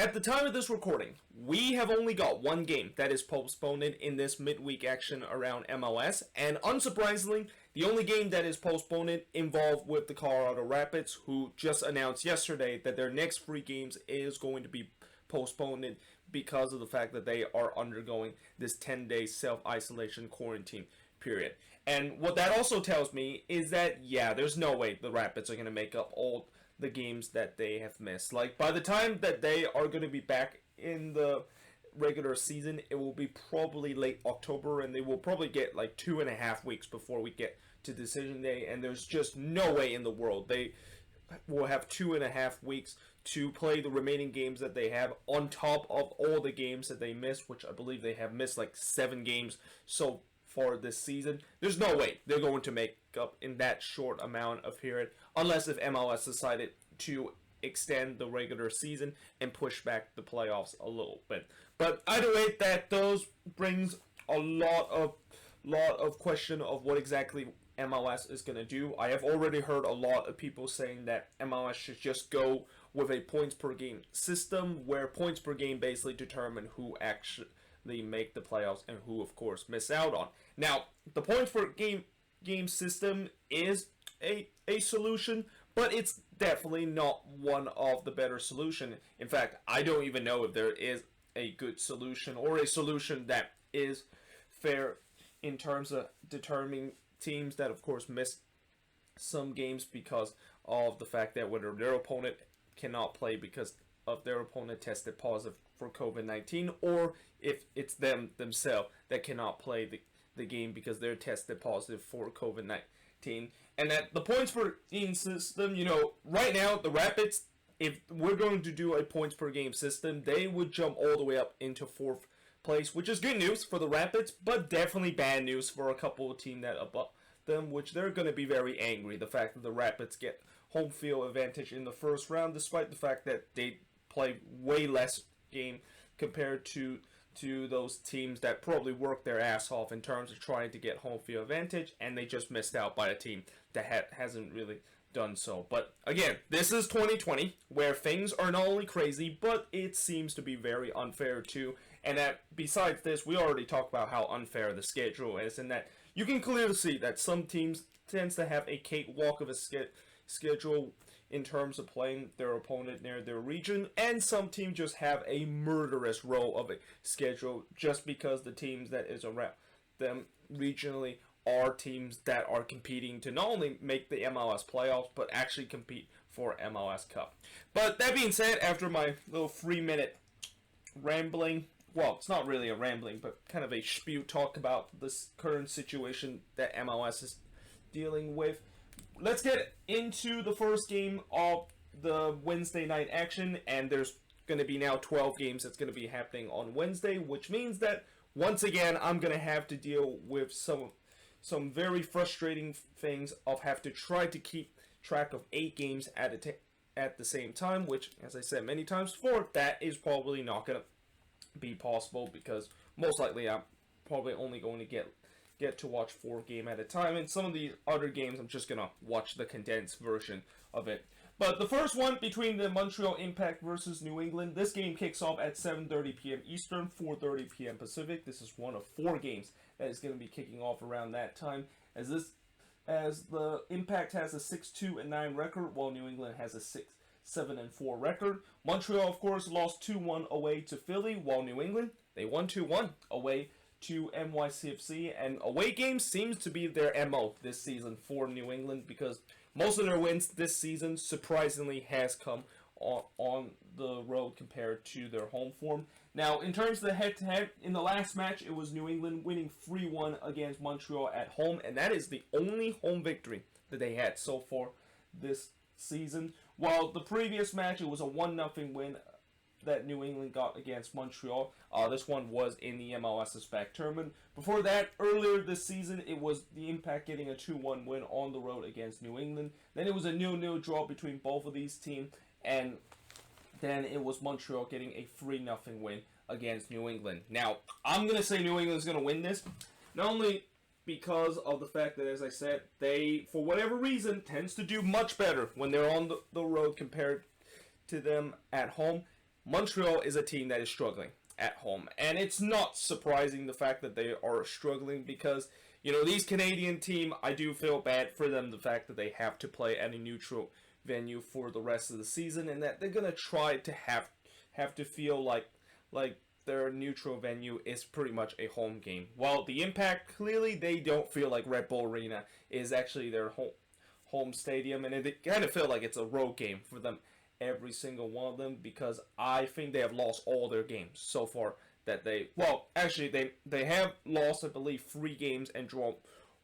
At the time of this recording, we have only got one game that is postponed in this midweek action around MLS, and unsurprisingly, the only game that is postponed involved with the Colorado Rapids, who just announced yesterday that their next 3 games is going to be postponed because of the fact that they are undergoing this 10-day self-isolation quarantine period. And what that also tells me is that, yeah, there's no way the Rapids are going to make up all the games that they have missed. Like, by the time that they are going to be back in the regular season, it will be probably late October, and they will probably get like 2.5 weeks before we get to decision day, and there's just no way in the world they will have 2.5 weeks to play the remaining games that they have on top of all the games that they missed, which I believe they have missed like 7 games so far this season. There's no way they're going to make up in that short amount of period, unless if MLS decided to extend the regular season and push back the playoffs a little bit. But either way, that does brings a lot of question of what exactly MLS is going to do. I have already heard a lot of people saying that MLS should just go with a points per game system, where points per game basically determine who actually make the playoffs and who, of course, miss out on. Now, the points per game system is a solution, but it's definitely not one of the better solution. In fact, I don't even know if there is a good solution or a solution that is fair in terms of determining teams that, of course, miss some games because of the fact that whether their opponent cannot play because of their opponent tested positive for COVID-19, or if it's themselves that cannot play the game because they're tested positive for COVID-19. And that the points per game system, right now, the Rapids, if we're going to do a points per game system, they would jump all the way up into 4th place, which is good news for the Rapids, but definitely bad news for a couple of teams that above them, which they're going to be very angry. The fact that the Rapids get home field advantage in the first round, despite the fact that they play way less game compared to those teams that probably worked their ass off in terms of trying to get home field advantage, and they just missed out by a team that hasn't really done so. But again, this is 2020, where things are not only crazy, but it seems to be very unfair too. And that besides this, we already talked about how unfair the schedule is, and that you can clearly see that some teams tends to have a cakewalk of a schedule in terms of playing their opponent near their region, and some teams just have a murderous row of a schedule just because the teams that is around them regionally are teams that are competing to not only make the MLS playoffs, but actually compete for MLS Cup. But that being said, after my little 3-minute rambling, well, it's not really a rambling, but kind of a spew talk about this current situation that MLS is dealing with, let's get into the first game of the Wednesday night action, and there's going to be now 12 games that's going to be happening on Wednesday, which means that once again I'm going to have to deal with some very frustrating things of have to try to keep track of 8 games at the same time, which, as I said many times before, that is probably not going to be possible, because most likely I'm probably only going to get to watch 4 games at a time, and some of the other games I'm just gonna watch the condensed version of it. But the first one between the Montreal Impact versus New England, this game kicks off at 7:30 p.m. Eastern, 4:30 p.m. Pacific. This is one of 4 games that is going to be kicking off around that time, as the Impact has a 6-2-9 record, while New England has a 6-7-4 record. Montreal, of course, lost 2-1 away to Philly, while New England, they won 2-1 away to NYCFC, and away games seems to be their MO this season for New England, because most of their wins this season surprisingly has come on the road compared to their home form. Now, in terms of the head-to-head, in the last match, it was New England winning 3-1 against Montreal at home, and that is the only home victory that they had so far this season. While the previous match, it was a 1-0 win that New England got against Montreal. This one was in the MLS's back tournament. Before that, earlier this season, it was the Impact getting a 2-1 win on the road against New England. Then it was a 0-0 draw between both of these teams, and then it was Montreal getting a 3-0 win against New England. Now, I'm going to say New England's going to win this, not only because of the fact that, as I said, they, for whatever reason, tends to do much better when they're on the road compared to them at home. Montreal is a team that is struggling at home. And it's not surprising the fact that they are struggling because, these Canadian team, I do feel bad for them, the fact that they have to play at a neutral venue for the rest of the season and that they're going to try to have to feel like their neutral venue is pretty much a home game. While the Impact, clearly they don't feel like Red Bull Arena is actually their home stadium, and it kind of feel like it's a road game for them, every single one of them, because I think they have lost all their games so far that they have lost, I believe, 3 games and drawn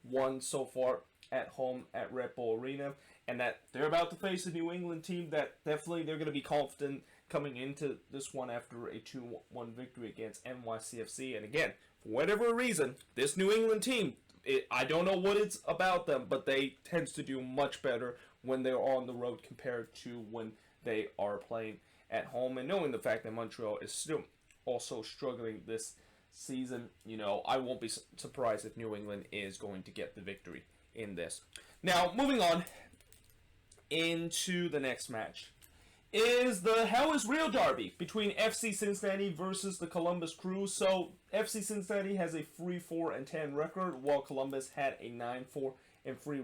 1 so far at home at Red Bull Arena, and that they're about to face a New England team that definitely they're going to be confident coming into this one after a 2-1 victory against NYCFC. And again, for whatever reason, this New England team, I don't know what it's about them, but they tend to do much better when they're on the road compared to when they are playing at home. And knowing the fact that Montreal is still also struggling this season, I won't be surprised if New England is going to get the victory in this. Now, moving on into the next match is the Hell is Real derby between FC Cincinnati versus the Columbus Crew. So FC Cincinnati has a 3-4-10 record, while Columbus had a 9-4-3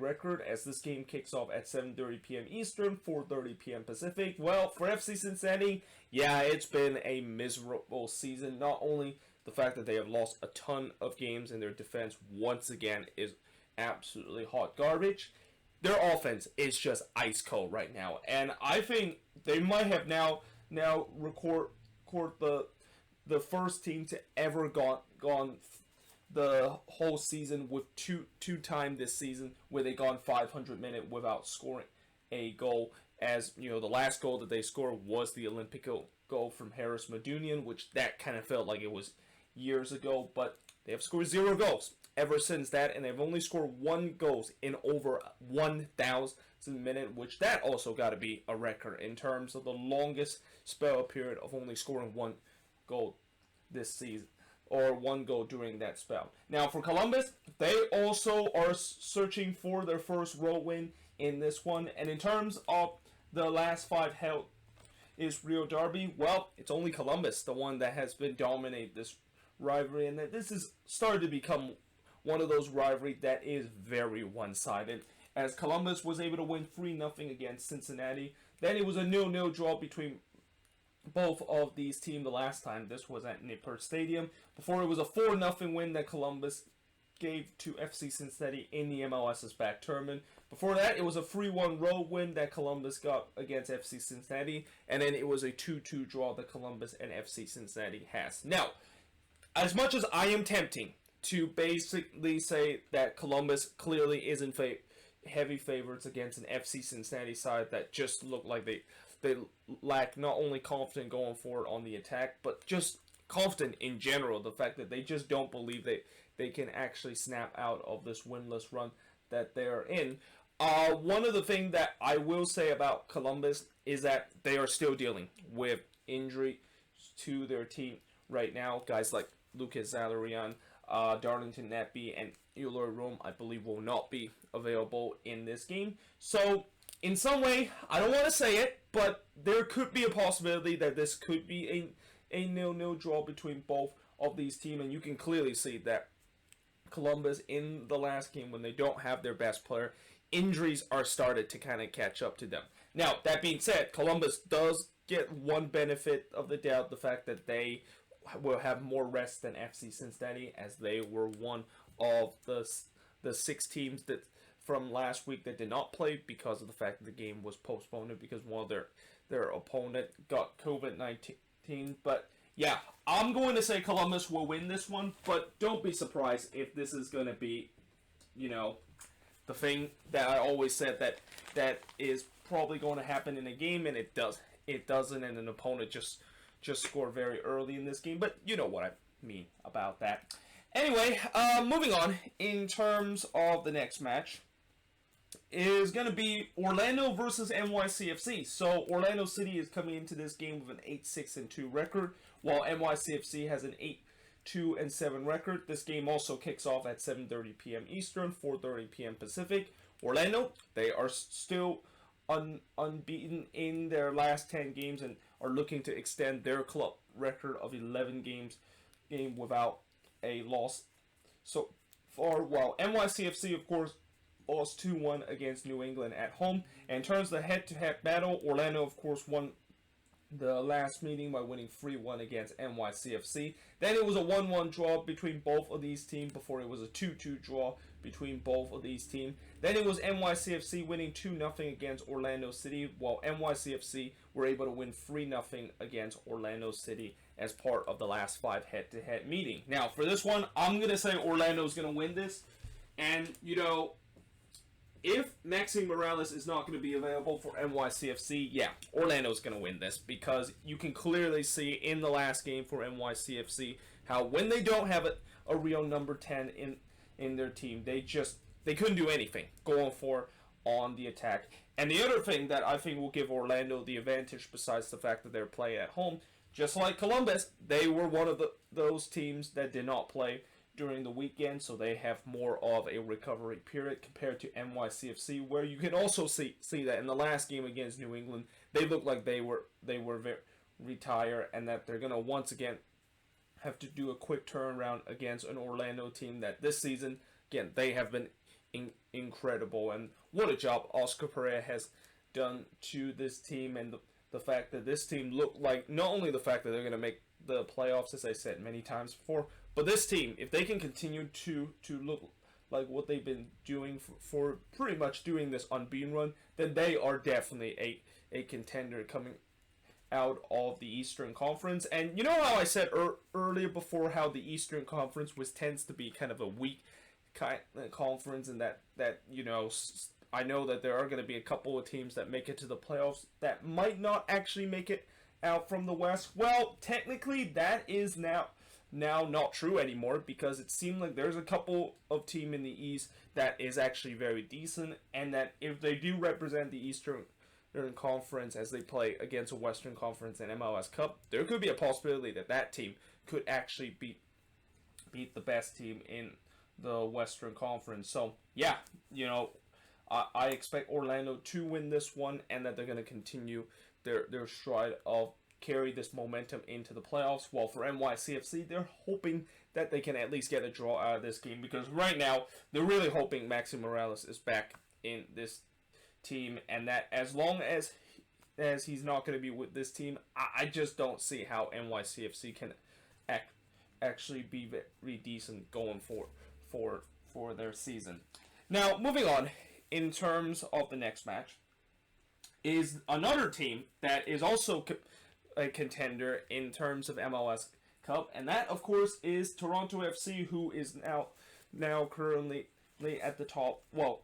record, as this game kicks off at 7:30 p.m. Eastern, 4:30 p.m. Pacific. Well, for FC Cincinnati, yeah, it's been a miserable season. Not only the fact that they have lost a ton of games and their defense once again is absolutely hot garbage, their offense is just ice cold right now, and I think they might have now record the first team to ever gone the whole season with two time this season where they gone 500 minutes without scoring a goal. As the last goal that they scored was the Olympic goal from Harris Madunian, which that kind of felt like it was years ago, but they have scored 0 goals ever since that, and they've only scored 1 goal in over 1,000 minutes, which that also got to be a record in terms of the longest spell period of only scoring 1 goal this season, or 1 goal during that spell. Now for Columbus, they also are searching for their first road win in this one, and in terms of the last 5 Hell is Real derby, well, it's only Columbus, the one that has been dominating this rivalry, and that this is started to become one of those rivalries that is very one-sided, as Columbus was able to win 3-0 against Cincinnati. Then it was a 0-0 draw between both of these teams the last time. This was at Nippert Stadium. Before, it was a 4-0 win that Columbus gave to FC Cincinnati in the MLS's back tournament. Before that, it was a 3-1 road win that Columbus got against FC Cincinnati, and then it was a 2-2 draw that Columbus and FC Cincinnati has. Now, as much as I am tempting to basically say that Columbus clearly is in heavy favorites against an FC Cincinnati side that just look like they lack not only confidence going forward on the attack, but just confident in general. The fact that they just don't believe they can actually snap out of this winless run that they're in. One of the things that I will say about Columbus is that they are still dealing with injury to their team right now. Guys like Lucas Zalarian, Darlington Nappy, and Eloy Rome, I believe, will not be available in this game. So, in some way, I don't want to say it, but there could be a possibility that this could be a 0-0 draw between both of these teams, and you can clearly see that Columbus, in the last game, when they don't have their best player, injuries are started to kind of catch up to them. Now, that being said, Columbus does get one benefit of the doubt, the fact that they will have more rest than FC Cincinnati, as they were one of the 6 teams that from last week that did not play because of the fact that the game was postponed because one of their opponent got COVID-19. But yeah, I'm going to say Columbus will win this one, but don't be surprised if this is going to be, the thing that I always said that is probably going to happen in a game, and it doesn't, and an opponent just scored very early in this game, but you know what I mean about that. Anyway, moving on, in terms of the next match, is going to be Orlando versus NYCFC. So, Orlando City is coming into this game with an 8-6-2 record, while NYCFC has an 8-2-7 record. This game also kicks off at 7:30 p.m. Eastern, 4:30 p.m. Pacific. Orlando, they are still unbeaten in their last 10 games and are looking to extend their club record of 11 games without a loss so far, while NYCFC, of course, lost 2-1 against New England at home. And in terms of the head-to-head battle, Orlando, of course, won the last meeting by winning 3-1 against NYCFC. Then it was a 1-1 draw between both of these teams before it was a 2-2 draw between both of these teams. Then it was NYCFC winning 2-0 against Orlando City, while NYCFC were able to win 3-0 against Orlando City as part of the last 5 head-to-head meeting. Now, for this one, I'm going to say Orlando's going to win this. And, you know, if Maxime Morales is not going to be available for NYCFC, yeah, Orlando's going to win this, because you can clearly see in the last game for NYCFC how when they don't have a real number 10 in their team, they couldn't do anything going for on the attack. And the other thing that I think will give Orlando the advantage, besides the fact that they're playing at home, just like Columbus, they were one of those teams that did not play during the weekend, so they have more of a recovery period compared to NYCFC, where you can also see that in the last game against New England, they looked like they were very retired, and that they're going to once again have to do a quick turnaround against an Orlando team that this season, again, they have been incredible. And what a job Oscar Pereira has done to this team, and the fact that this team looked like, not only the fact that they're going to make the playoffs, as I said many times before, but this team, if they can continue to look like what they've been doing for pretty much doing this unbeaten run, then they are definitely a contender coming out of the Eastern Conference. And you know how I said earlier before how the Eastern Conference tends to be kind of a weak kind of conference, and that you know, I know that there are going to be a couple of teams that make it to the playoffs that might not actually make it out from the West. Well, technically that is now not true anymore, because it seemed like there's a couple of teams in the East that is actually very decent, and that if they do represent the Eastern Conference as they play against a Western Conference and MLS Cup, there could be a possibility that team could actually beat the best team in the Western Conference. So yeah, you know, I expect Orlando to win this one, and that they're going to continue their stride of carry this momentum into the playoffs. While for NYCFC, they're hoping that they can at least get a draw out of this game, because right now they're really hoping Maxime Morales is back in this team, and that as long as he's not going to be with this team, I just don't see how NYCFC can actually be very decent going for their season. Now, moving on, in terms of the next match, is another team that is also a contender in terms of MLS Cup, and that, of course, is Toronto FC, who is now currently at the top. Well,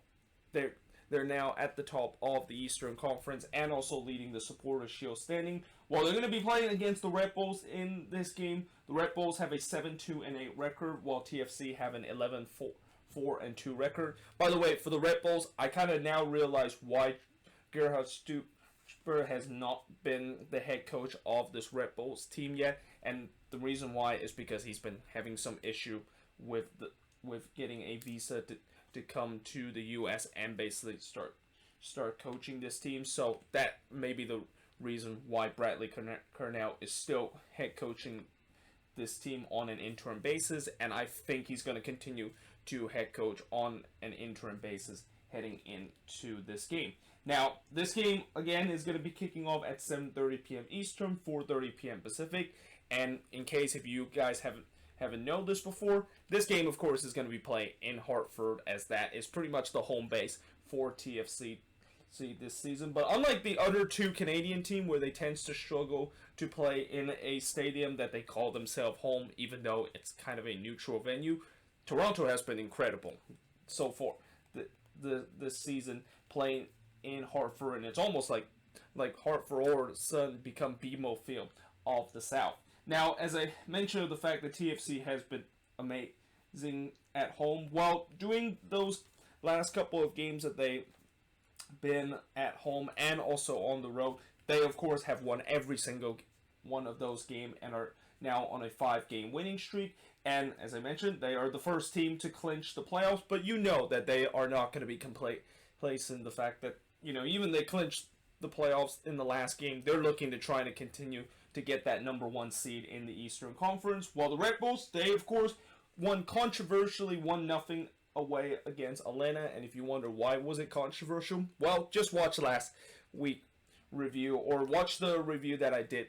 they're now at the top of the Eastern Conference and also leading the Supporters' Shield standing. While they're going to be playing against the Red Bulls in this game, the Red Bulls have a 7-2-8 record, while TFC have an 11-4-2 record. By the way, for the Red Bulls, I kind of now realize why Gerhard Stuber has not been the head coach of this Red Bulls team yet, and the reason why is because he's been having some issue with getting a visa to come to the U.S. and basically start coaching this team. So that may be the reason why Bradley Cornell is still head coaching this team on an interim basis, and I think he's going to continue to head coach on an interim basis heading into this game. Now, this game, again, is going to be kicking off at 7:30 p.m. Eastern, 4:30 p.m. Pacific, and in case if you guys haven't known this before, this game, of course, is going to be played in Hartford, as that is pretty much the home base for TFC this season. But unlike the other two Canadian teams, where they tend to struggle to play in a stadium that they call themselves home, even though it's kind of a neutral venue, Toronto has been incredible so far this season playing in Hartford, and it's almost like Hartford or Sun become BMO Field of the South. Now, as I mentioned, the fact that TFC has been amazing at home, while doing those last couple of games that they've been at home and also on the road, they of course have won every single one of those games and are now on a 5-game winning streak. And as I mentioned, they are the first team to clinch the playoffs, but you know that they are not going to be complacent. The fact that, you know, even they clinched the playoffs in the last game. They're looking to try to continue to get that #1 seed in the Eastern Conference. While the Red Bulls, they of course won controversially 1-0 away against Atlanta. And if you wonder why was it controversial, well, just watch last week review, or watch the review that I did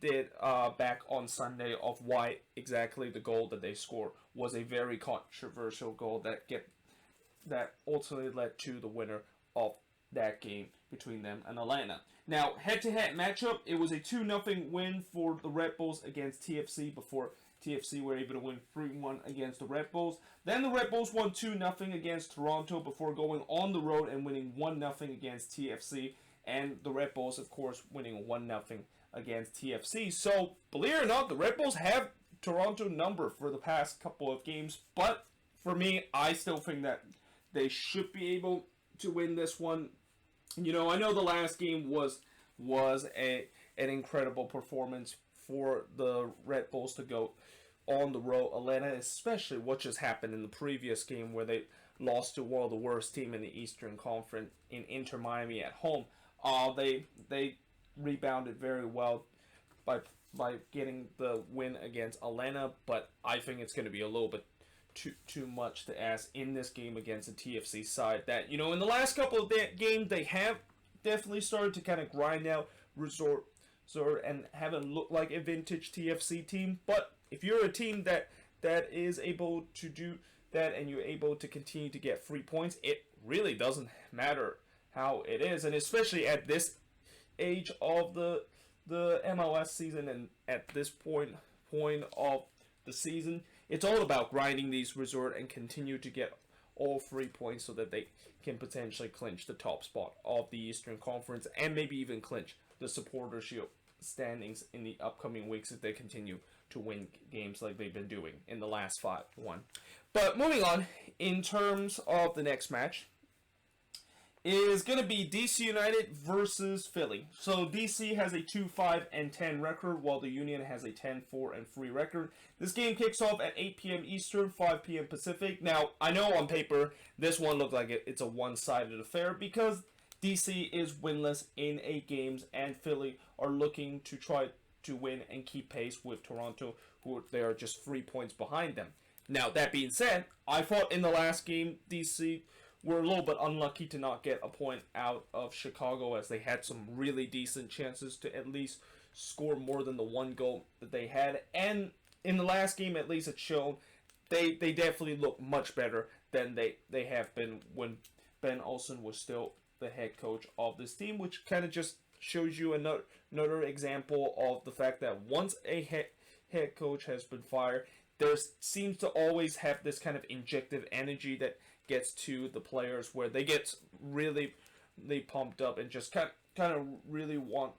back on Sunday of why exactly the goal that they scored was a very controversial goal that ultimately led to the winner of that game between them and Atlanta. Now, head-to-head matchup, it was a 2-0 win for the Red Bulls against TFC before TFC were able to win 3-1 against the Red Bulls. Then the Red Bulls won 2-0 against Toronto before going on the road and winning 1-0 against TFC. And the Red Bulls, of course, winning 1-0 against TFC. So, believe it or not, the Red Bulls have Toronto number for the past couple of games. But, for me, I still think that they should be able to win this one. You know, I know the last game was an incredible performance for the Red Bulls to go on the road. Atlanta, especially what just happened in the previous game where they lost to one of the worst team in the Eastern Conference in Inter Miami at home. They rebounded very well by getting the win against Atlanta, but I think it's going to be a little bit too much to ask in this game against the TFC side that, you know, in the last couple of games they have definitely started to kind of grind out resort and haven't looked like a vintage TFC team. But if you're a team that is able to do that and you're able to continue to get 3 points, it really doesn't matter how it is, and especially at this age of the MLS season and at this point of the season, it's all about grinding these resort and continue to get all 3 points so that they can potentially clinch the top spot of the Eastern Conference and maybe even clinch the Supporter Shield standings in the upcoming weeks if they continue to win games like they've been doing in the last 5-1. But moving on, in terms of the next match, is going to be DC United versus Philly. So DC has a 2-5-10 record, while the Union has a 10-4-3 record. This game kicks off at 8 p.m. Eastern, 5 p.m. Pacific. Now, I know on paper this one looks like it's a one-sided affair because DC is winless in 8 games, and Philly are looking to try to win and keep pace with Toronto, who they are just 3 points behind them. Now, that being said, I thought in the last game DC were a little bit unlucky to not get a point out of Chicago, as they had some really decent chances to at least score more than the one goal that they had. And in the last game, at least, it's shown they definitely look much better than they have been when Ben Olsen was still the head coach of this team, which kind of just shows you another example of the fact that once a head coach has been fired, there seems to always have this kind of injective energy that gets to the players where they get really pumped up and just kind of really want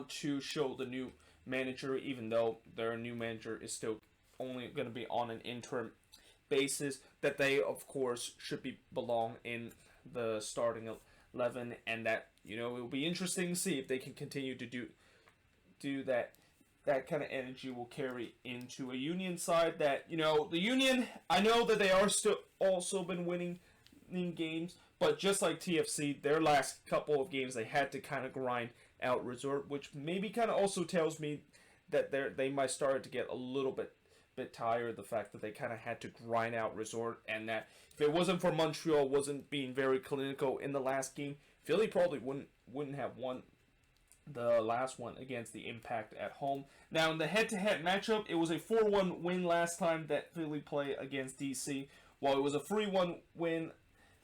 to show the new manager, even though their new manager is still only going to be on an interim basis, that they of course should belong in the starting 11, and that, you know, it will be interesting to see if they can continue to do that. That kind of energy will carry into a Union side that, you know, the Union, I know that they are still also been winning in games, but just like TFC, their last couple of games they had to kind of grind out resort, which maybe kind of also tells me that they might start to get a little bit tired of the fact that they kind of had to grind out resort, and that if it wasn't for Montreal wasn't being very clinical in the last game, Philly probably wouldn't have won the last one against the Impact at home. Now, in the head-to-head matchup, it was a 4-1 win last time that Philly played against DC, while it was a 3-1 win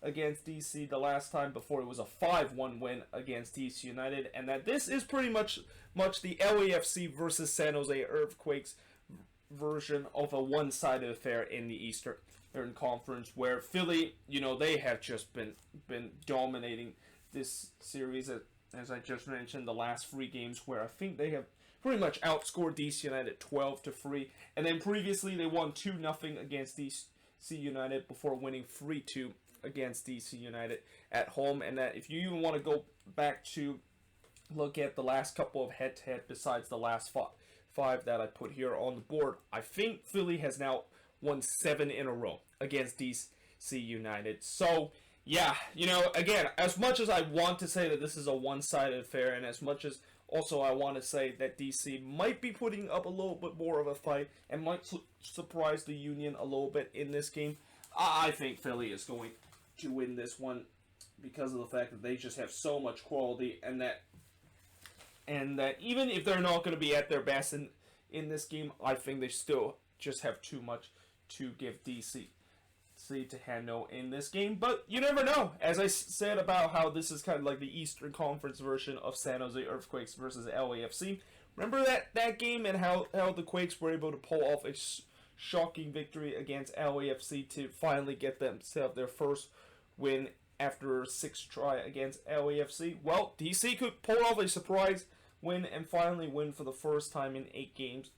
against DC the last time before it was a 5-1 win against DC United, and that this is pretty much the LAFC versus San Jose Earthquakes version of a one-sided affair in the Eastern Conference, where Philly, you know, they have just been dominating this series, as I just mentioned, the last 3 games, where I think they have pretty much outscored DC United 12-3, and then previously they won 2-0 against DC United before winning 3-2 against DC United at home. And that if you even want to go back to look at the last couple of head-to-head besides the last 5 that I put here on the board, I think Philly has now won 7 in a row against DC United. So Yeah, again, as much as I want to say that this is a one-sided affair, and as much as also I want to say that DC might be putting up a little bit more of a fight and might surprise the Union a little bit in this game, I think Philly is going to win this one because of the fact that they just have so much quality, and that even if they're not going to be at their best in this game, I think they still just have too much to give DC to handle in this game. But you never know. As I said about how this is kind of like the Eastern Conference version of San Jose Earthquakes versus LAFC. Remember that game and how the Quakes were able to pull off a shocking victory against LAFC to finally get themselves their first win after 6 try against LAFC. Well, DC could pull off a surprise win and finally win for the first time in 8 games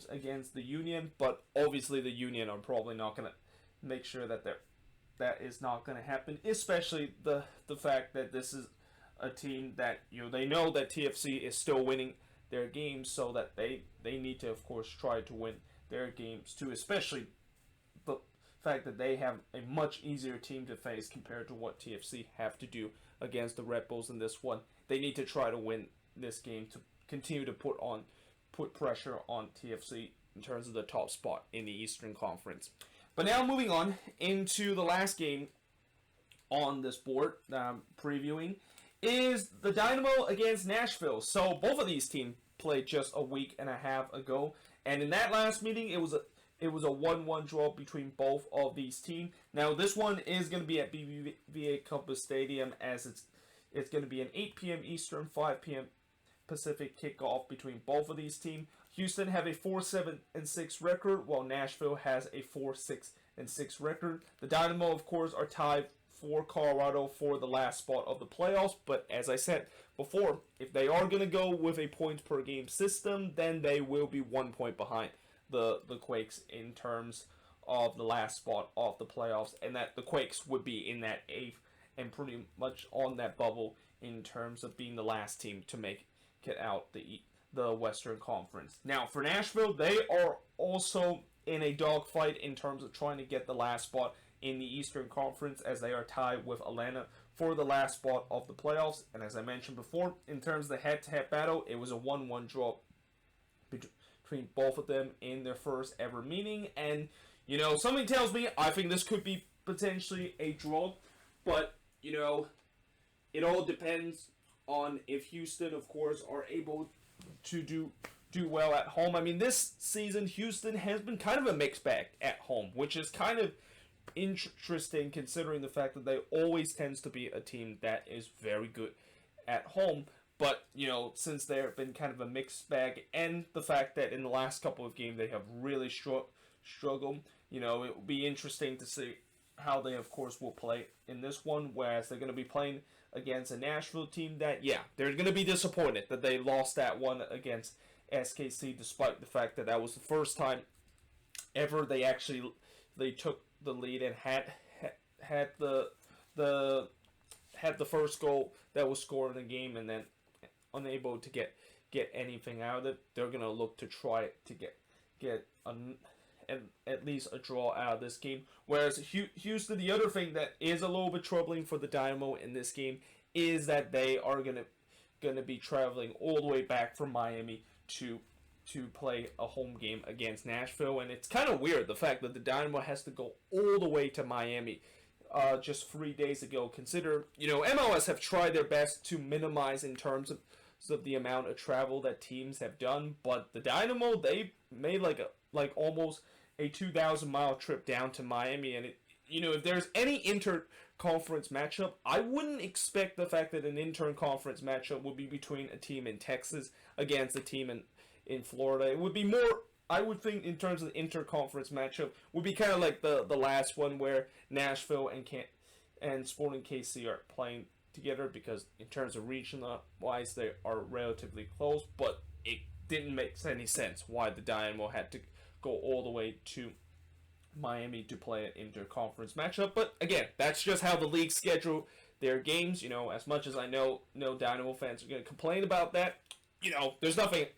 against the Union, but obviously the Union are probably not going to make sure that that is not going to happen, especially the fact that this is a team that they know that TFC is still winning their games, so that they need to of course try to win their games too, especially the fact that they have a much easier team to face compared to what TFC have to do against the Red Bulls in this one. They need to try to win this game to continue to put pressure on TFC in terms of the top spot in the Eastern Conference. But now moving on into the last game on this board that I'm previewing is the Dynamo against Nashville. So both of these teams played just a week and a half ago, and in that last meeting it was a 1-1 draw between both of these teams. Now this one is going to be at BBVA Compass Stadium, as it's going to be an 8 p.m. Eastern, 5 p.m. Pacific kickoff between both of these teams. Houston have a 4-7-6 record, while Nashville has a 4-6-6 record. The Dynamo, of course, are tied for Colorado for the last spot of the playoffs, but as I said before, if they are going to go with a points per game system, then they will be 1 point behind the Quakes in terms of the last spot of the playoffs, and that the Quakes would be in that 8th and pretty much on that bubble in terms of being the last team to make it out the Western Conference. Now, for Nashville, they are also in a dogfight in terms of trying to get the last spot in the Eastern Conference, as they are tied with Atlanta for the last spot of the playoffs. And as I mentioned before, in terms of the head-to-head battle, it was a 1-1 draw between both of them in their first ever meeting. And, something tells me I think this could be potentially a draw, but, it all depends on if Houston, of course, are able to do well at home. I mean, this season, Houston has been kind of a mixed bag at home, which is kind of interesting considering the fact that they always tends to be a team that is very good at home. But, since they've been kind of a mixed bag, and the fact that in the last couple of games they have really struggled, it will be interesting to see how they, of course, will play in this one, whereas they're going to be playing against a Nashville team that, they're going to be disappointed that they lost that one against SKC, despite the fact that that was the first time ever they took the lead and had the first goal that was scored in the game, and then unable to get anything out of it. They're going to look to try to get at least a draw out of this game. Whereas Houston, the other thing that is a little bit troubling for the Dynamo in this game is that they are gonna be traveling all the way back from Miami to play a home game against Nashville. And it's kind of weird, the fact that the Dynamo has to go all the way to Miami just 3 days ago. Consider, MLS have tried their best to minimize in terms of the amount of travel that teams have done, but the Dynamo, they made like almost a 2,000-mile trip down to Miami. And if there's any inter-conference matchup, I wouldn't expect the fact that an inter-conference matchup would be between a team in Texas against a team in Florida. It would be more, I would think, in terms of the inter-conference matchup, would be kind of like the last one where Nashville and Sporting KC are playing together, because in terms of regional-wise, they are relatively close, but it didn't make any sense why the Dynamo had to go all the way to Miami to play an inter-conference matchup. But again, that's just how the league schedule their games. As much as I know Dynamo fans are going to complain about that, there's nothing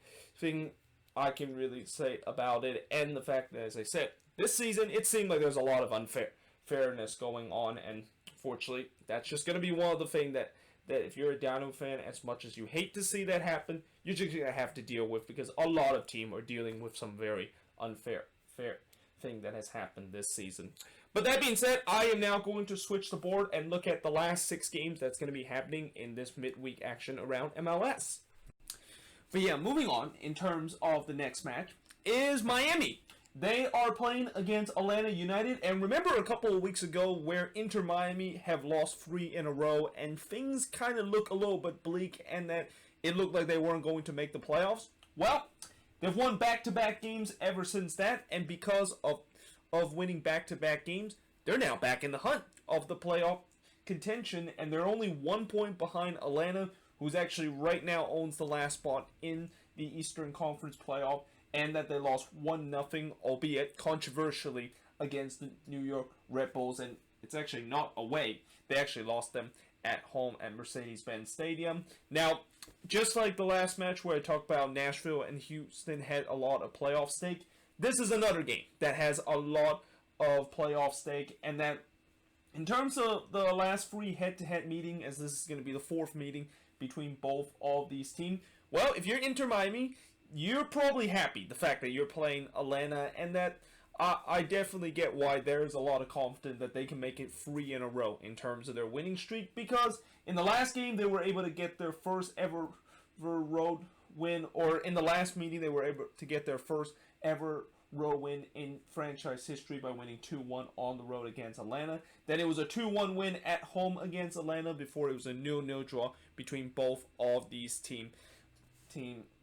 I can really say about it. And the fact that, as I said, this season it seemed like there's a lot of unfairness going on, and unfortunately, that's just going to be one of the things that if you're a Dynamo fan, as much as you hate to see that happen, you're just going to have to deal with, because a lot of teams are dealing with some very unfair thing that has happened this season. But that being said, I am now going to switch the board and look at the last 6 games that's going to be happening in this midweek action around MLS. But yeah, moving on, in terms of the next match, is Miami. They are playing against Atlanta United, and remember a couple of weeks ago where Inter Miami have lost 3 in a row, and things kind of look a little bit bleak, and that it looked like they weren't going to make the playoffs? Well, they've won back-to-back games ever since that, and because of winning back-to-back games, they're now back in the hunt of the playoff contention, and they're only 1 point behind Atlanta, who's actually right now owns the last spot in the Eastern Conference playoff, and that they lost 1-0, albeit controversially, against the New York Red Bulls, and it's actually not away. They actually lost them at home at Mercedes-Benz Stadium. Now, just like the last match where I talked about Nashville and Houston had a lot of playoff stake, this is another game that has a lot of playoff stake, and that in terms of the last 3 head-to-head meeting, as this is going to be the 4th meeting between both of these teams, well, if you're Inter Miami, you're probably happy the fact that you're playing Atlanta, and that I definitely get why there's a lot of confidence that they can make it 3 in a row in terms of their winning streak, because in the last game they were able to get their first ever road win, or in the last meeting they were able to get their first ever road win in franchise history by winning 2-1 on the road against Atlanta. Then it was a 2-1 win at home against Atlanta before it was a 0-0 draw between both of these teams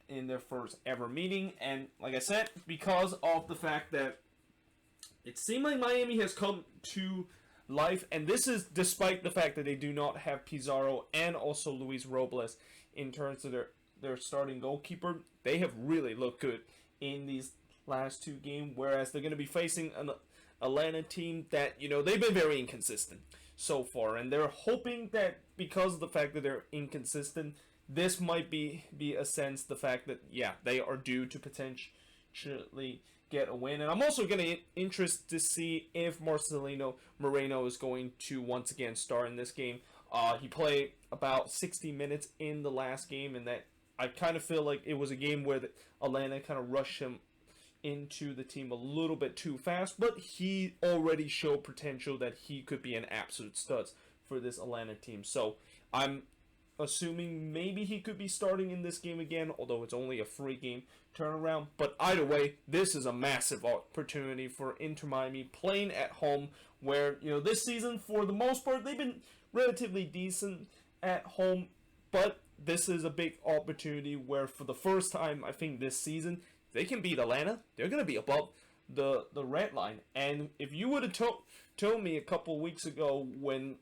in their first ever meeting. And like I said, because of the fact that it seemed like Miami has come to life, and this is despite the fact that they do not have Pizarro and also Luis Robles in terms of their starting goalkeeper. They have really looked good in these last 2 games, whereas they're going to be facing an Atlanta team that, they've been very inconsistent so far, and they're hoping that because of the fact that they're inconsistent, this might be a sense the fact that, yeah, they are due to potentially get a win. And I'm also going to interested to see if Marcelino Moreno is going to once again start in this game. He played about 60 minutes in the last game, and that I kind of feel like it was a game where Atlanta kind of rushed him into the team a little bit too fast, but he already showed potential that he could be an absolute stud for this Atlanta team. So I'm assuming maybe he could be starting in this game again, although it's only a 3-game turnaround. But either way, this is a massive opportunity for Inter Miami playing at home, where, this season, for the most part, they've been relatively decent at home, but this is a big opportunity where, for the first time, I think this season, they can beat Atlanta. They're going to be above the red line. And if you would have told me a couple weeks ago when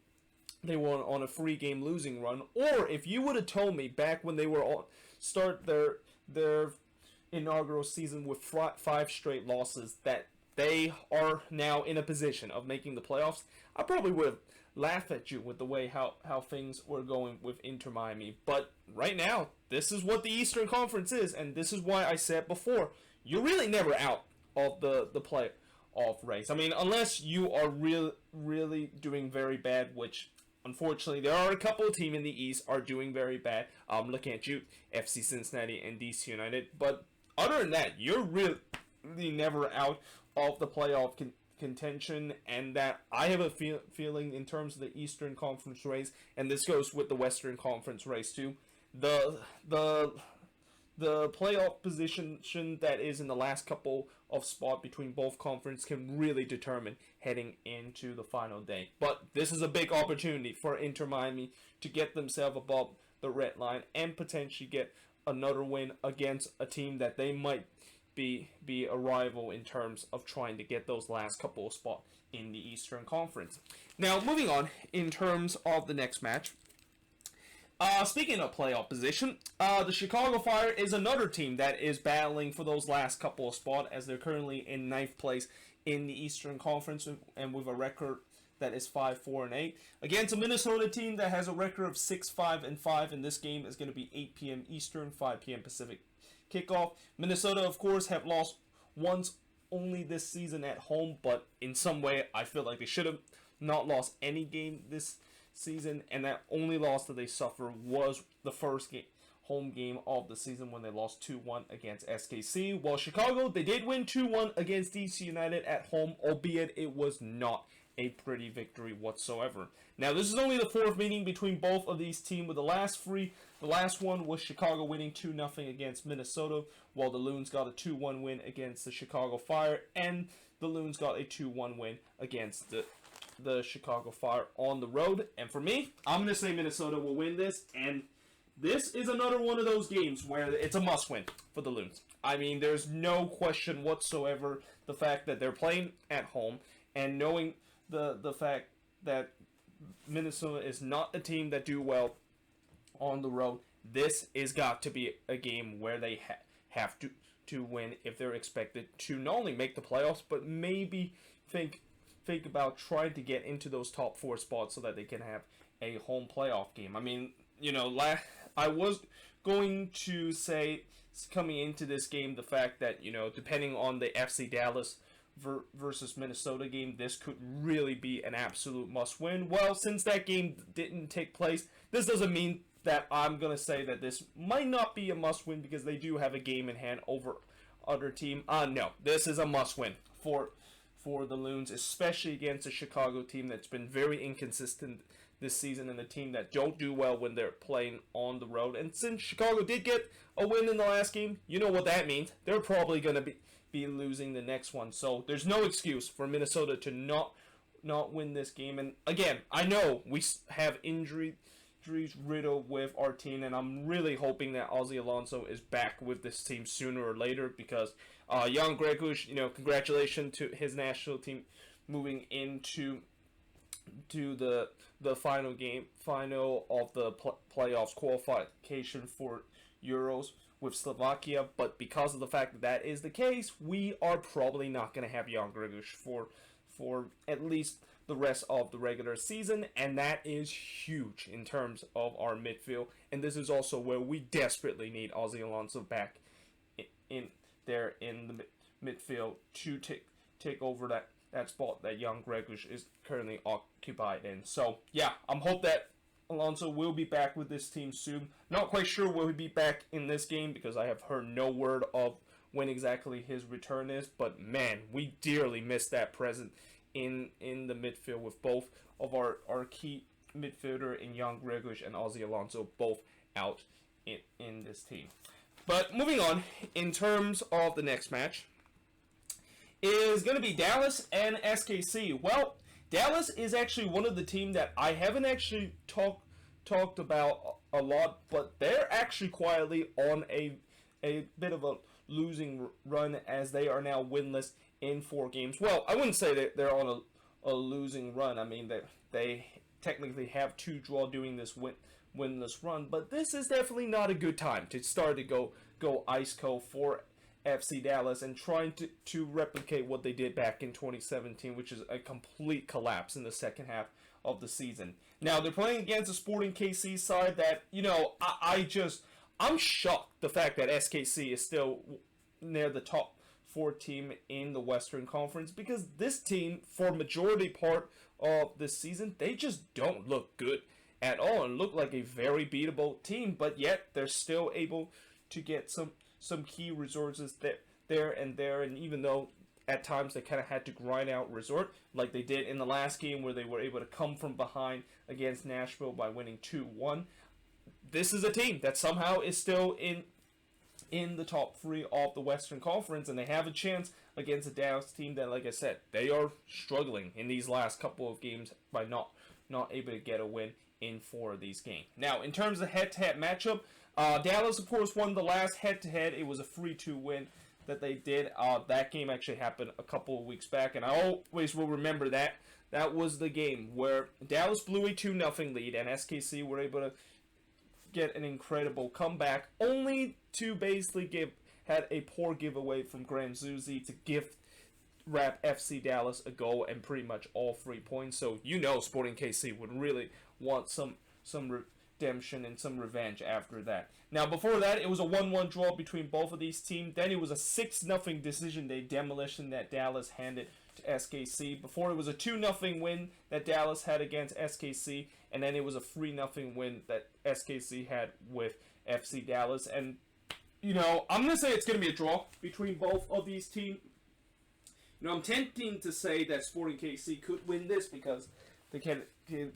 they were on a 3-game losing run, or if you would have told me back when they were start their inaugural season with 5 straight losses that they are now in a position of making the playoffs, I probably would have laughed at you with the way how things were going with Inter Miami. But right now, this is what the Eastern Conference is, and this is why I said before, you're really never out of the playoff race. I mean, unless you are really doing very bad, which unfortunately there are a couple of teams in the East are doing very bad. I'm looking at you, FC Cincinnati and DC United. But other than that, you're really never out of the playoff contention, and that I have a feeling in terms of the Eastern Conference race, and this goes with the Western Conference race too, the playoff position that is in the last couple of spots between both conferences can really determine heading into the final day. But this is a big opportunity for Inter Miami to get themselves above the red line and potentially get another win against a team that they might be a rival in terms of trying to get those last couple of spots in the Eastern Conference. Now, moving on in terms of the next match. Speaking of playoff position, the Chicago Fire is another team that is battling for those last couple of spots, as they're currently in 9th place in the Eastern Conference and with a record that is 5-4-8 against a Minnesota team that has a record of 6-5-5, and this game is going to be 8 p.m. Eastern, 5 p.m. Pacific kickoff. Minnesota, of course, have lost once only this season at home, but in some way I feel like they should have not lost any game this season, and that only loss that they suffered was the first home game of the season when they lost 2-1 against SKC. While Chicago, they did win 2-1 against DC United at home, albeit it was not a pretty victory whatsoever. Now, this is only the fourth meeting between both of these teams, with the last one was Chicago winning 2-0 against Minnesota, while the Loons got a 2-1 win against the Chicago Fire, and the Loons got a 2-1 win against the Chicago Fire on the road. And for me, I'm going to say Minnesota will win this, and this is another one of those games where it's a must-win for the Loons. I mean, there's no question whatsoever the fact that they're playing at home, and knowing the fact that Minnesota is not a team that do well on the road, this is got to be a game where they have to win if they're expected to not only make the playoffs, but maybe think about trying to get into those top 4 spots so that they can have a home playoff game. I mean, I was going to say, coming into this game, the fact that, depending on the FC Dallas versus Minnesota game, this could really be an absolute must-win. Well, since that game didn't take place, this doesn't mean that I'm going to say that this might not be a must-win, because they do have a game in hand over other team. No, this is a must-win for the Loons, especially against a Chicago team that's been very inconsistent this season, and a team that don't do well when they're playing on the road. And since Chicago did get a win in the last game, you know what that means. They're probably going to be losing the next one. So there's no excuse for Minnesota to not win this game. And again, I know we have injuries riddled with our team, and I'm really hoping that Ozzie Alonso is back with this team sooner or later, because Jan Greguš, congratulations to his national team moving into the final of the playoffs qualification for Euros with Slovakia. But because of the fact that that is the case, we are probably not going to have Jan Greguš for at least the rest of the regular season, and that is huge in terms of our midfield. And this is also where we desperately need Ozzie Alonso back in there in the midfield to take over that spot that Jan Greguš is currently occupied in. So yeah, I'm hope that Alonso will be back with this team soon. Not quite sure will he be back in this game, because I have heard no word of when exactly his return is. But man, we dearly miss that presence in the midfield, with both of our key midfielder in Jan Greguš and Ozzie Alonso both out in this team. But moving on, in terms of the next match, is going to be Dallas and SKC. Well, Dallas is actually one of the teams that I haven't actually talked about a lot, but they're actually quietly on a bit of a losing run, as they are now winless in 4 games. Well, I wouldn't say that they're on a losing run. I mean, they technically have 2 draws doing this winless run, but this is definitely not a good time to start to go ice cold for FC Dallas and trying to replicate what they did back in 2017, which is a complete collapse in the second half of the season. Now, they're playing against a Sporting KC side that, I'm shocked the fact that SKC is still near the top 4 team in the Western Conference, because this team, for majority part of this season, they just don't look good at all and look like a very beatable team, but yet they're still able to get some key resources there, and even though at times they kind of had to grind out resort, like they did in the last game where they were able to come from behind against Nashville by winning 2-1, this is a team that somehow is still in the top 3 of the Western Conference, and they have a chance against a Dallas team that, like I said, they are struggling in these last couple of games by not able to get a win in 4 of these games. Now, in terms of head-to-head matchup, Dallas, of course, won the last head-to-head. It was a 3-2 win that they did. That game actually happened a couple of weeks back, and I always will remember that. That was the game where Dallas blew a 2-0 lead, and SKC were able to get an incredible comeback, only to basically had a poor giveaway from Graham Zusi to wrap FC Dallas a goal and pretty much all 3 points. So Sporting KC would really want some redemption and some revenge after that. Now, before that, it was a 1-1 draw between both of these teams. Then it was a 6-0 decision day demolition that Dallas handed to SKC. Before, it was a 2-0 win that Dallas had against SKC, and then it was a 3-0 win that SKC had with FC Dallas. And, you know, I'm going to say it's going to be a draw between both of these teams. You know, I'm tempting to say that Sporting KC could win this because they can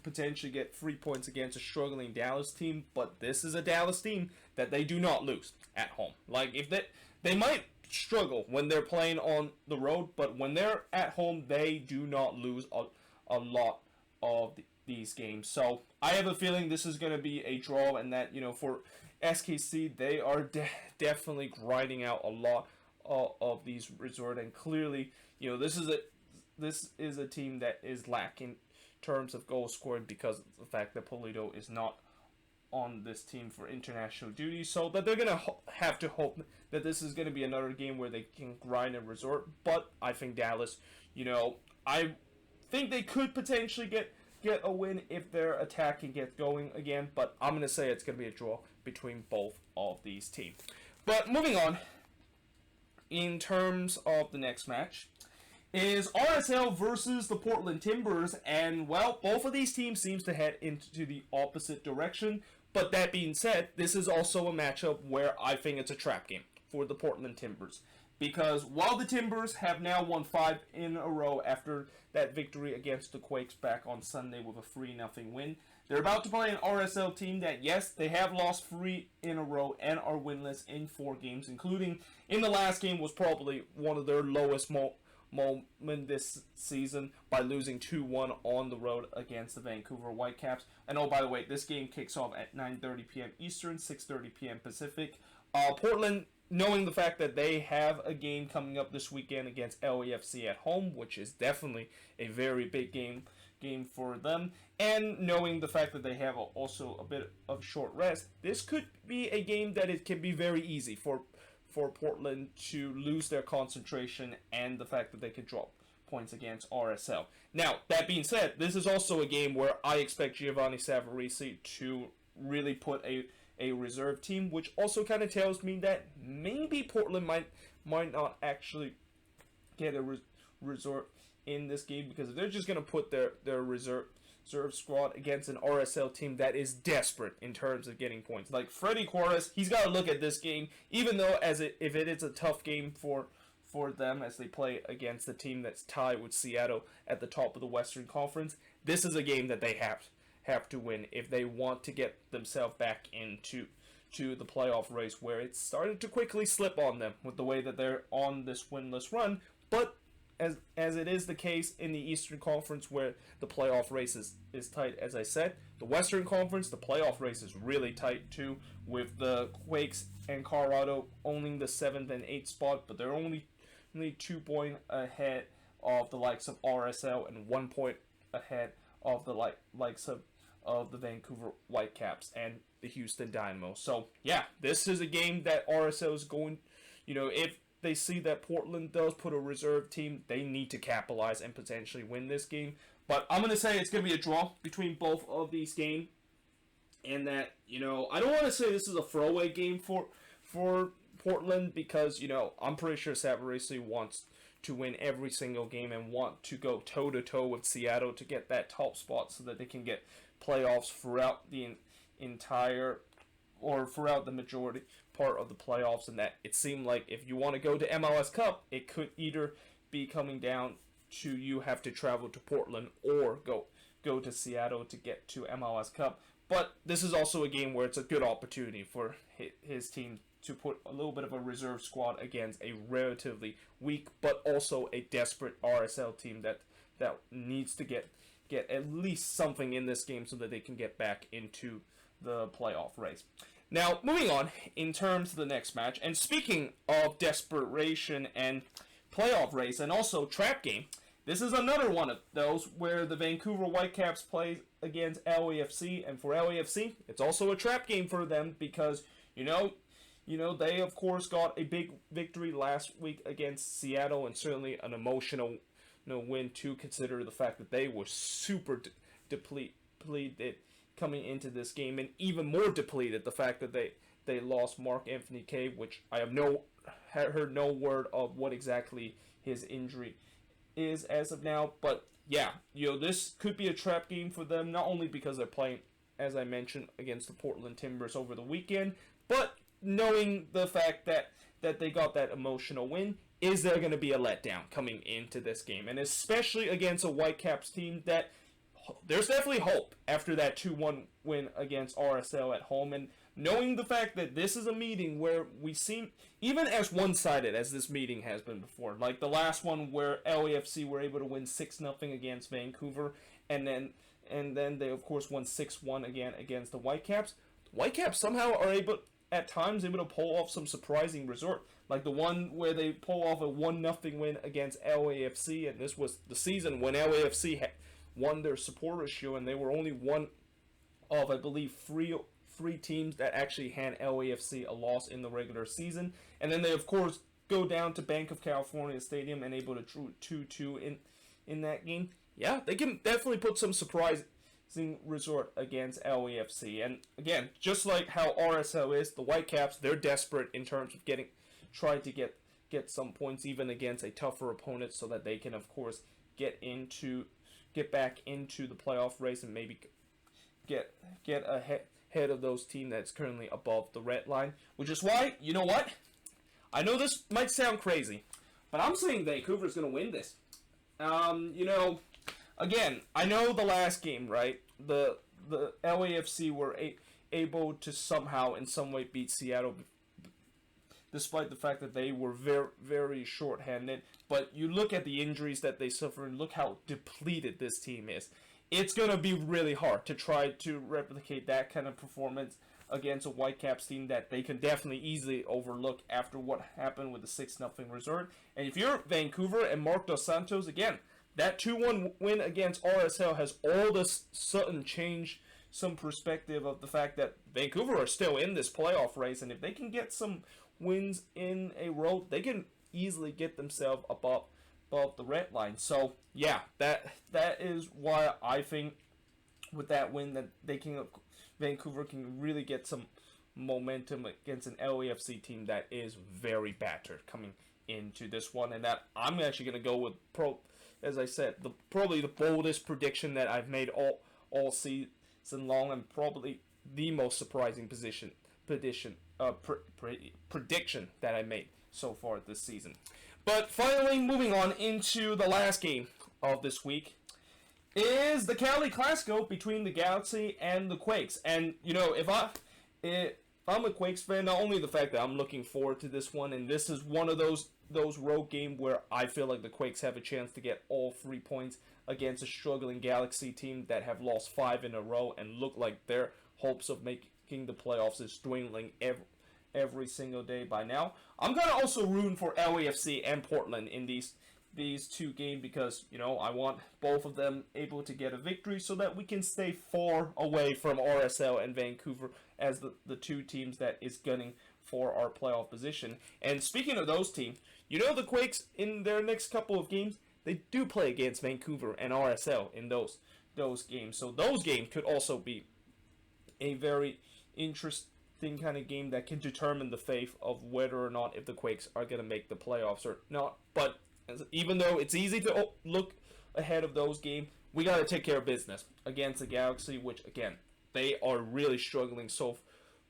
potentially get 3 points against a struggling Dallas team, but this is a Dallas team that they do not lose at home. Like, if they might struggle when they're playing on the road, but when they're at home, they do not lose a lot of these games. So I have a feeling this is going to be a draw, and that, you know, for SKC, they are definitely grinding out a lot of these results, and clearly, you know, this is a team that is lacking in terms of goal scoring because of the fact that Polito is not on this team for international duty, so that they're going to have to hope that this is going to be another game where they can grind and resort. But I think Dallas, you know, I think they could potentially get a win if their attacking gets going again, but I'm going to say it's going to be a draw between both of these teams. But moving on, in terms of the next match, is RSL versus the Portland Timbers, and, well, both of these teams seems to head into the opposite direction. But that being said, this is also a matchup where I think it's a trap game for the Portland Timbers, because while the Timbers have now won 5 in a row after that victory against the Quakes back on Sunday with a 3-0 win, they're about to play an RSL team that, yes, they have lost 3 in a row and are winless in 4 games, including in the last game was probably one of their lowest moment this season by losing 2-1 on the road against the Vancouver Whitecaps. And oh, by the way, this game kicks off at 9:30 p.m. Eastern, 6:30 p.m. Pacific. Portland, knowing the fact that they have a game coming up this weekend against LAFC at home, which is definitely a very big game for them, and knowing the fact that they have also a bit of short rest, this could be a game that it can be very easy for Portland to lose their concentration, and the fact that they could drop points against RSL. Now, that being said, this is also a game where I expect Giovanni Savarese to really put a reserve team, which also kind of tells me that maybe Portland might not actually get a reserve in this game, because if they're just going to put their reserve squad against an RSL team that is desperate in terms of getting points. Like Freddy Juarez, he's got to look at this game, even though if it is a tough game for them as they play against the team that's tied with Seattle at the top of the Western Conference. This is a game that they have to win if they want to get themselves back into the playoff race, where it's starting to quickly slip on them with the way that they're on this winless run. But as it is the case in the Eastern Conference, where the playoff race is tight, as I said, the Western Conference, the playoff race is really tight too, with the Quakes and Colorado owning the 7th and 8th spot, but they're only 2 points ahead of the likes of RSL and 1 point ahead of the likes of the Vancouver Whitecaps and the Houston Dynamo. So yeah, this is a game that RSL is going, you know, if they see that Portland does put a reserve team, they need to capitalize and potentially win this game. But I'm going to say it's going to be a draw between both of these games. And that, you know, I don't want to say this is a throwaway game for Portland, because, you know, I'm pretty sure Savarese wants to win every single game and want to go toe-to-toe with Seattle to get that top spot so that they can get playoffs throughout the throughout the majority part of the playoffs. And that it seemed like if you want to go to MLS Cup, it could either be coming down to you have to travel to Portland or go to Seattle to get to MLS Cup. But this is also a game where it's a good opportunity for his team to put a little bit of a reserve squad against a relatively weak but also a desperate RSL team that needs to get at least something in this game so that they can get back into the playoff race. Now, moving on in terms of the next match, and speaking of desperation and playoff race and also trap game, this is another one of those where the Vancouver Whitecaps play against LAFC, and for LAFC, it's also a trap game for them because, you know, they of course got a big victory last week against Seattle, and certainly an emotional win to consider the fact that they were super depleted coming into this game, and even more depleted the fact that they lost Marc-Anthony Kaye, which I have heard no word of what exactly his injury is as of now. But yeah, this could be a trap game for them, not only because they're playing, as I mentioned, against the Portland Timbers over the weekend, but knowing the fact that they got that emotional win, is there going to be a letdown coming into this game? And especially against a Whitecaps team that there's definitely hope after that 2-1 win against RSL at home. And knowing the fact that this is a meeting where we seem, even as one-sided as this meeting has been before, like the last one where LAFC were able to win 6-0 against Vancouver, and then they of course won 6-1 again against the Whitecaps. The Whitecaps somehow are at times able to pull off some surprising result, like the one where they pull off a 1-0 win against LAFC, and this was the season when LAFC had won their supporters show, and they were only one of, I believe, three teams that actually hand LAFC a loss in the regular season. And then they of course go down to Bank of California Stadium and able to draw 2-2 in that game. Yeah, they can definitely put some surprising resort against LAFC. And again, just like how RSL is, the Whitecaps, they're desperate in terms of trying to get some points even against a tougher opponent, so that they can of course get back into the playoff race and maybe get ahead of those teams that's currently above the red line. Which is why, you know what? I know this might sound crazy, but I'm saying Vancouver's going to win this. Again, I know the last game, right? The LAFC were able to somehow, in some way, beat Seattle, despite the fact that they were very, very short-handed. But you look at the injuries that they suffered, and look how depleted this team is. It's going to be really hard to try to replicate that kind of performance against a Whitecaps team that they can definitely easily overlook after what happened with the 6-0 result. And if you're Vancouver and Marc Dos Santos, again, that 2-1 win against RSL has all this sudden change some perspective of the fact that Vancouver are still in this playoff race, and if they can get some wins in a row, they can easily get themselves above the red line. So yeah, that is why I think with that win that Vancouver can really get some momentum against an LAFC team that is very battered coming into this one, and that I'm actually going to go with as I said, probably the boldest prediction that I've made all season long, and probably the most surprising prediction that I made so far this season. But finally, moving on into the last game of this week is the Cali Clasico between the Galaxy and the Quakes. And if I'm a Quakes fan, not only the fact that I'm looking forward to this one, and this is one of those road games where I feel like the Quakes have a chance to get all 3 points against a struggling Galaxy team that have lost 5 in a row and look like their hopes of making the playoffs is dwindling every single day by now. I'm gonna also root for LAFC and Portland in these two games because I want both of them able to get a victory so that we can stay far away from RSL and Vancouver as the two teams that is gunning for our playoff position. And speaking of those teams, the Quakes in their next couple of games, they do play against Vancouver and RSL in those games. So those games could also be a very interesting kind of game that can determine the fate of whether or not if the Quakes are going to make the playoffs or not. But even though it's easy to look ahead of those games, we got to take care of business against the Galaxy, which, again, they are really struggling so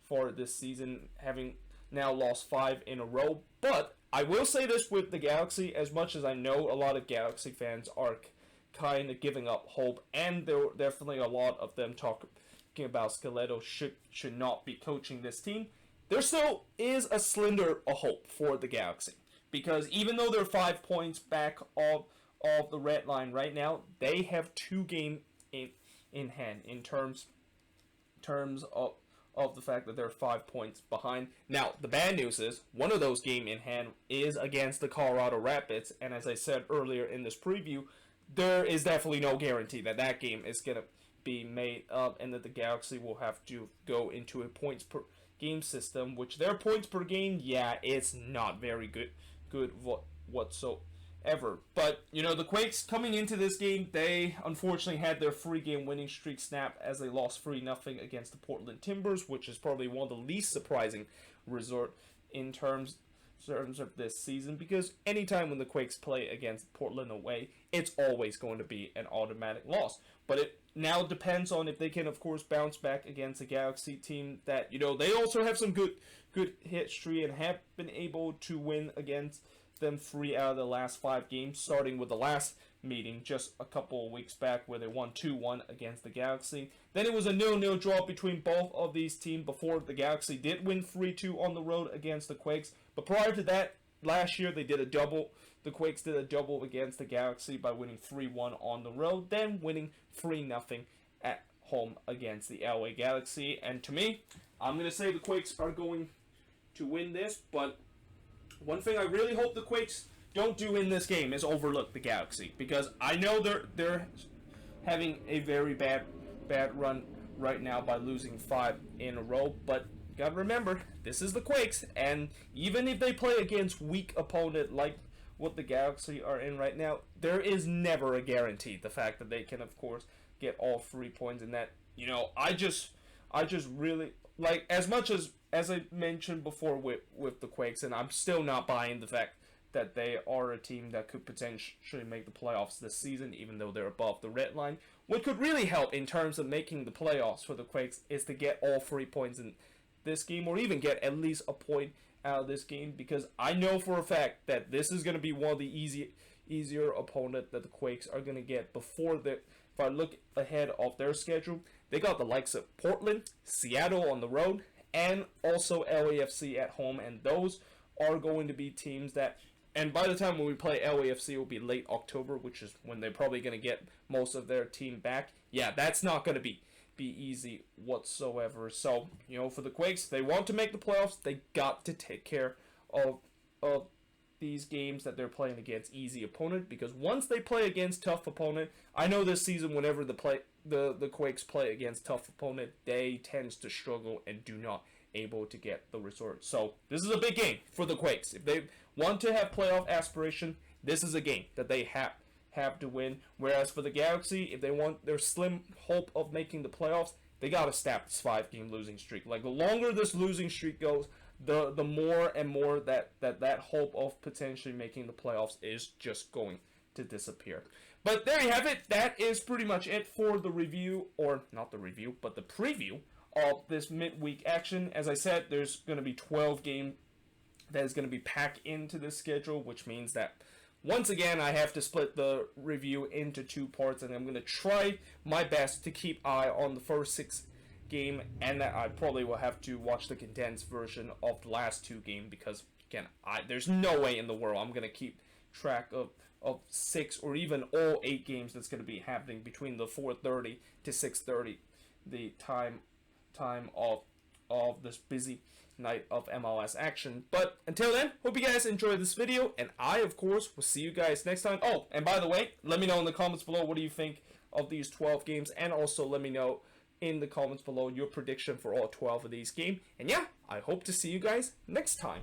far this season, having now lost 5 in a row. But I will say this with the Galaxy, as much as I know a lot of Galaxy fans are kind of giving up hope, and there are definitely a lot of them talking about Scaletta should not be coaching this team, there still is a slender of hope for the Galaxy. Because even though they're 5 points back of the red line right now, they have 2 games in hand in terms of the fact that they're 5 points behind. Now, the bad news is, one of those games in hand is against the Colorado Rapids, and as I said earlier in this preview, there is definitely no guarantee that that game is going to be made up, and that the Galaxy will have to go into a points per game system, which their points per game, yeah, it's not very good whatsoever. But the Quakes coming into this game, they unfortunately had their 3-game winning streak snapped as they lost 3-0 against the Portland Timbers, which is probably one of the least surprising result in terms terms of this season, because anytime when the Quakes play against Portland away, it's always going to be an automatic loss. But it now depends on if they can, of course, bounce back against a Galaxy team that, you know, they also have some good history and have been able to win against them 3 out of the last 5 games, starting with the last meeting just a couple of weeks back where they won 2-1 against the Galaxy. Then it was a 0-0 draw between both of these teams before the Galaxy did win 3-2 on the road against the Quakes. But prior to that, last year they did a double. The Quakes did a double against the Galaxy by winning 3-1 on the road, then winning 3-0 at home against the LA Galaxy. And to me, I'm going to say the Quakes are going to win this, but one thing I really hope the Quakes don't do in this game is overlook the Galaxy, because I know they're having a very bad run right now by losing 5 in a row, but you gotta remember, this is the Quakes, and even if they play against weak opponent like what the Galaxy are in right now, there is never a guarantee. The fact that they can, of course, get all 3 points, and that, you know, I just really, like, as much as I mentioned before with the Quakes, and I'm still not buying the fact that they are a team that could potentially make the playoffs this season, even though they're above the red line. What could really help in terms of making the playoffs for the Quakes is to get all 3 points in this game, or even get at least a point out of this game, because I know for a fact that this is going to be one of the easier opponent that the Quakes are going to get before the. If I look ahead of their schedule, they got the likes of Portland, Seattle on the road, and also LAFC at home, and those are going to be teams that. And by the time when we play LAFC, it will be late October, which is when they're probably going to get most of their team back. Yeah, that's not going to be easy whatsoever. So, you know, for the Quakes, they want to make the playoffs. They got to take care of these games that they're playing against easy opponent, because once they play against tough opponent, I know this season whenever the Quakes play against tough opponent, they tend to struggle and do not able to get the result. So this is a big game for the Quakes. If they want to have playoff aspiration, this is a game that they have to win. Whereas for the Galaxy, if they want their slim hope of making the playoffs, they gotta stop this 5-game losing streak. Like, the longer this losing streak goes, the more and more that hope of potentially making the playoffs is just going to disappear. But there you have it. That is pretty much it for the review, or not the review, but the preview of this midweek action. As I said, there's going to be 12 games that is going to be packed into this schedule, which means that once again I have to split the review into 2 parts, and I'm going to try my best to keep eye on the first 6 game, and that I probably will have to watch the condensed version of the last 2 games, because again, there's no way in the world I'm going to keep track of 6 or even all 8 games that's going to be happening between the 4:30 to 6:30 the time of this busy night of MLS action. But until then, hope you guys enjoyed this video, and I, of course, will see you guys next time. Oh, and by the way, let me know in the comments below what do you think of these 12 games, and also let me know in the comments below your prediction for all 12 of these games. And yeah, I hope to see you guys next time.